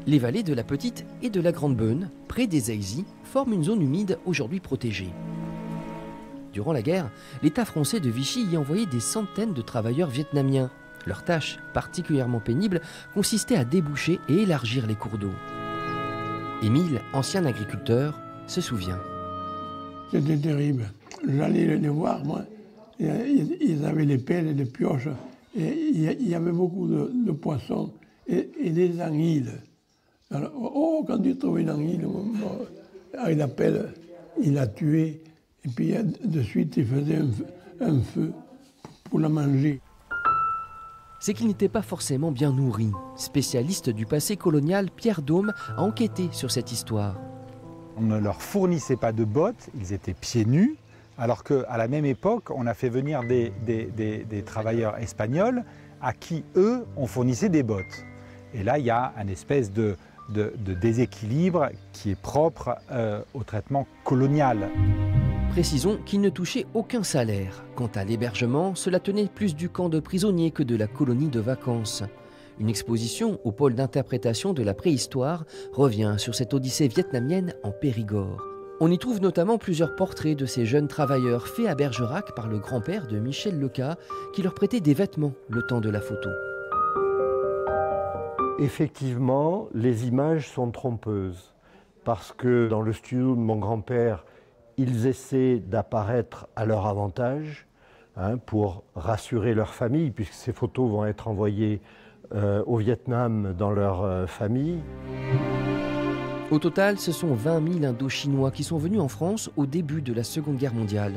Les vallées de la Petite et de la Grande Beune, près des Aisy, forment une zone humide aujourd'hui protégée. Durant la guerre, l'État français de Vichy y envoyait des centaines de travailleurs vietnamiens. Leur tâche, particulièrement pénible, consistait à déboucher et élargir les cours d'eau. Émile, ancien agriculteur, se souvient. C'était terrible. J'allais les voir, moi. Ils avaient des pelles et des pioches. Et il y avait beaucoup de poissons et des anguilles. Alors, quand il trouvait une anguille, avec la pelle, il la tuait. Et puis de suite, il faisait un feu pour la manger. C'est qu'ils n'étaient pas forcément bien nourris. Spécialiste du passé colonial, Pierre Daume a enquêté sur cette histoire. On ne leur fournissait pas de bottes, ils étaient pieds nus, alors qu'à la même époque, on a fait venir des travailleurs espagnols à qui, eux, on fournissait des bottes. Et là, il y a une espèce de déséquilibre qui est propre au traitement colonial. Précisons qu'ils ne touchaient aucun salaire. Quant à l'hébergement, cela tenait plus du camp de prisonniers que de la colonie de vacances. Une exposition au pôle d'interprétation de la préhistoire revient sur cette odyssée vietnamienne en Périgord. On y trouve notamment plusieurs portraits de ces jeunes travailleurs faits à Bergerac par le grand-père de Michel Leca, qui leur prêtait des vêtements le temps de la photo. Effectivement, les images sont trompeuses, parce que dans le studio de mon grand-père, ils essaient d'apparaître à leur avantage, pour rassurer leur famille, puisque ces photos vont être envoyées au Vietnam dans leur famille. Au total, ce sont 20 000 Indochinois qui sont venus en France au début de la Seconde Guerre mondiale.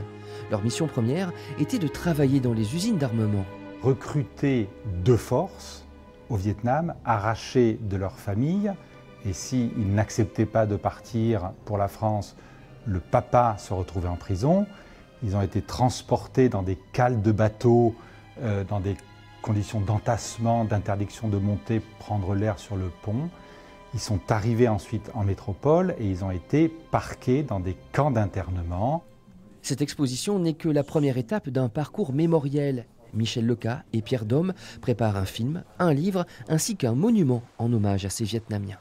Leur mission première était de travailler dans les usines d'armement. Recrutés de force au Vietnam, arrachés de leur famille, et s'ils n'acceptaient pas de partir pour la France, le papa se retrouvait en prison. Ils ont été transportés dans des cales de bateaux, dans des conditions d'entassement, d'interdiction de monter, prendre l'air sur le pont. Ils sont arrivés ensuite en métropole et ils ont été parqués dans des camps d'internement. Cette exposition n'est que la première étape d'un parcours mémoriel. Michel Leca et Pierre Daume préparent un film, un livre ainsi qu'un monument en hommage à ces Vietnamiens.